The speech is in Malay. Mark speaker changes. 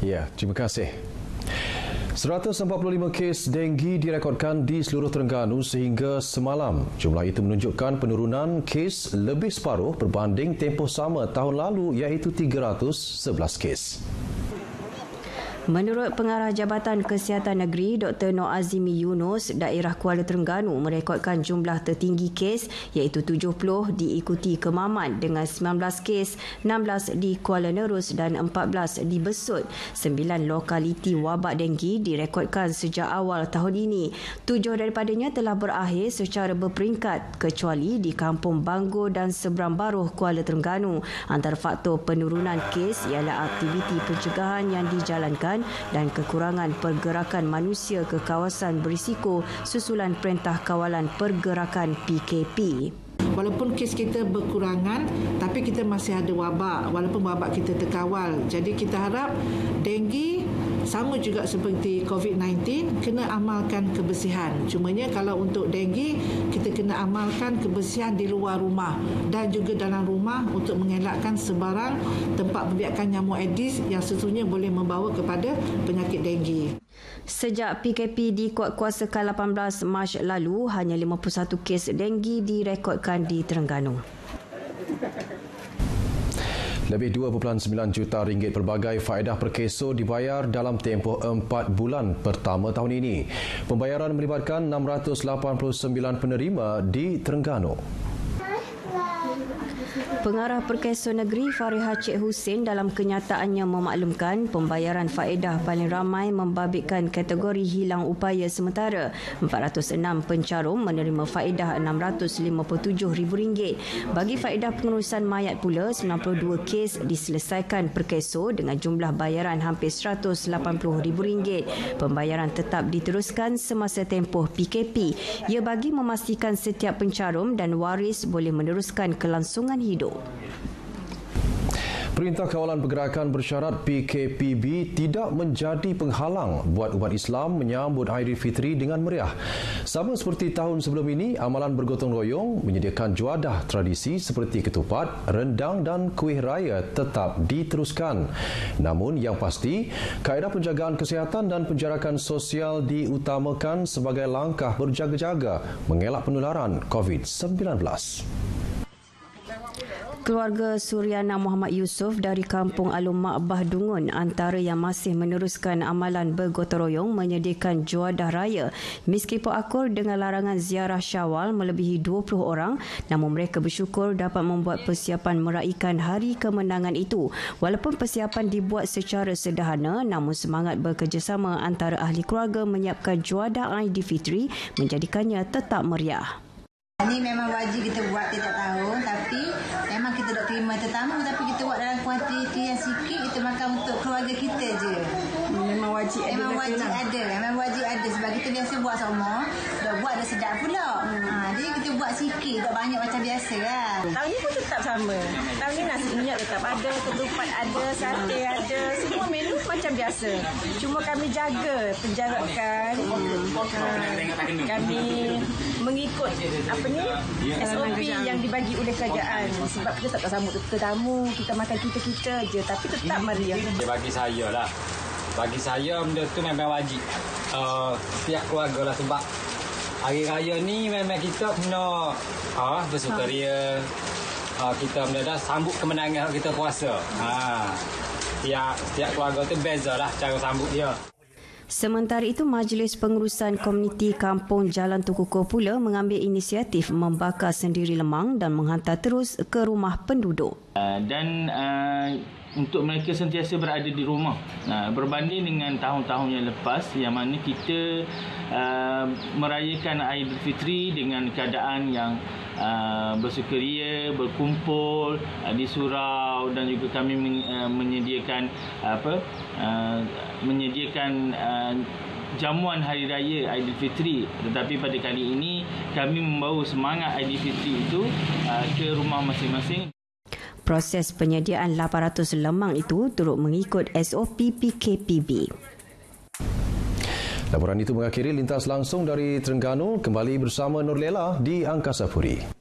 Speaker 1: Ya, terima kasih. 145 kes denggi direkodkan di seluruh Terengganu sehingga semalam. Jumlah itu menunjukkan penurunan kes lebih separuh berbanding tempoh sama tahun lalu iaitu 311 kes.
Speaker 2: Menurut Pengarah Jabatan Kesihatan Negeri Dr. Noor Azimi Yunus, daerah Kuala Terengganu merekodkan jumlah tertinggi kes iaitu 70 diikuti Kemaman dengan 19 kes, 16 di Kuala Nerus dan 14 di Besut. 9 lokaliti wabak denggi direkodkan sejak awal tahun ini. 7 daripadanya telah berakhir secara berperingkat kecuali di Kampung Banggur dan Seberang Baruh Kuala Terengganu. Antara faktor penurunan kes ialah aktiviti pencegahan yang dijalankan dan kekurangan pergerakan manusia ke kawasan berisiko susulan Perintah Kawalan Pergerakan PKP.
Speaker 3: Walaupun kes kita berkurangan, tapi kita masih ada wabak, walaupun wabak kita terkawal. Jadi kita harap denggi sama juga seperti COVID-19, kena amalkan kebersihan. Cumanya kalau untuk denggi, kita kena amalkan kebersihan di luar rumah dan juga dalam rumah untuk mengelakkan sebarang tempat pembiakan nyamuk Aedes yang sesungguhnya boleh membawa kepada penyakit denggi.
Speaker 2: Sejak PKP dikuatkuasakan 18 Mac lalu, hanya 51 kes denggi direkodkan di Terengganu.
Speaker 1: Lebih 2.9 juta ringgit pelbagai faedah per keso dibayar dalam tempoh 4 bulan pertama tahun ini. Pembayaran melibatkan 689 penerima di Terengganu.
Speaker 2: Pengarah Perkeso Negeri Fariha Cik Hussein dalam kenyataannya memaklumkan pembayaran faedah paling ramai membabitkan kategori hilang upaya sementara. 406 pencarum menerima faedah RM657,000. Bagi faedah pengurusan mayat pula, 92 kes diselesaikan Perkeso dengan jumlah bayaran hampir RM180,000. Pembayaran tetap diteruskan semasa tempoh PKP. Ia bagi memastikan setiap pencarum dan waris boleh meneruskan kelangsungan hidup.
Speaker 1: Perintah Kawalan Pergerakan bersyarat PKPB tidak menjadi penghalang buat umat Islam menyambut Aidilfitri dengan meriah. Sama seperti tahun sebelum ini, amalan bergotong royong menyediakan juadah tradisi seperti ketupat, rendang dan kuih raya tetap diteruskan. Namun yang pasti, kaedah penjagaan kesihatan dan penjarakan sosial diutamakan sebagai langkah berjaga-jaga mengelak penularan COVID-19.
Speaker 2: Keluarga Suryana Muhammad Yusof dari Kampung Alun Makbah Dungun antara yang masih meneruskan amalan bergotong royong menyediakan juadah raya. Meskipun akur dengan larangan ziarah Syawal melebihi 20 orang, namun mereka bersyukur dapat membuat persiapan meraikan hari kemenangan itu. Walaupun persiapan dibuat secara sederhana, namun semangat bekerjasama antara ahli keluarga menyiapkan juadah Aidilfitri menjadikannya tetap meriah.
Speaker 4: Ini memang wajib kita buat tiap tahun, tapi memang kita tak terima tetamu, tapi kita buat dalam kuantiti yang sikit, kita makan untuk keluarga kita je.
Speaker 2: Memang wajib ada.
Speaker 4: Memang wajib ada sebab kita biasa buat semua, dah buat dah sedap pula. Jadi kita buat sikit, tak banyak macam biasa lah.
Speaker 5: Tahun ni pun tetap sama. Tahun ni nasi minyak tetap ada, ketupat ada, sate ada, semua menu macam biasa. Cuma kami jaga penjarakan. Kami mengikut SOP yang dibagi oleh kerajaan. Sebab kita tak sambut tetamu, kita makan kita-kita je, tapi tetap meriah.
Speaker 6: Bagi saya lah, bagi saya benda tu memang wajib. Pihak keluarga lah, sebab hari raya ni memang kita kena bersukaria. Kita benda sambut kemenangan kita puasa. Pihak keluarga tu beza lah cara sambut dia.
Speaker 2: Sementara itu, Majlis Pengurusan Komuniti Kampung Jalan Tukuko pula mengambil inisiatif membakar sendiri lemang dan menghantar terus ke rumah penduduk.
Speaker 7: Dan untuk mereka sentiasa berada di rumah. Berbanding dengan tahun-tahun yang lepas yang mana kita merayakan Aidilfitri dengan keadaan yang bersukaria, berkumpul di surau, dan juga kami menyediakan jamuan hari raya Aidilfitri. Tetapi pada kali ini kami membawa semangat Aidilfitri itu ke rumah masing-masing.
Speaker 2: Proses penyediaan 800 lemang itu turut mengikut SOP PKPB.
Speaker 1: Laporan itu mengakhiri lintas langsung dari Terengganu. Kembali bersama Nurlela di Angkasa Puri.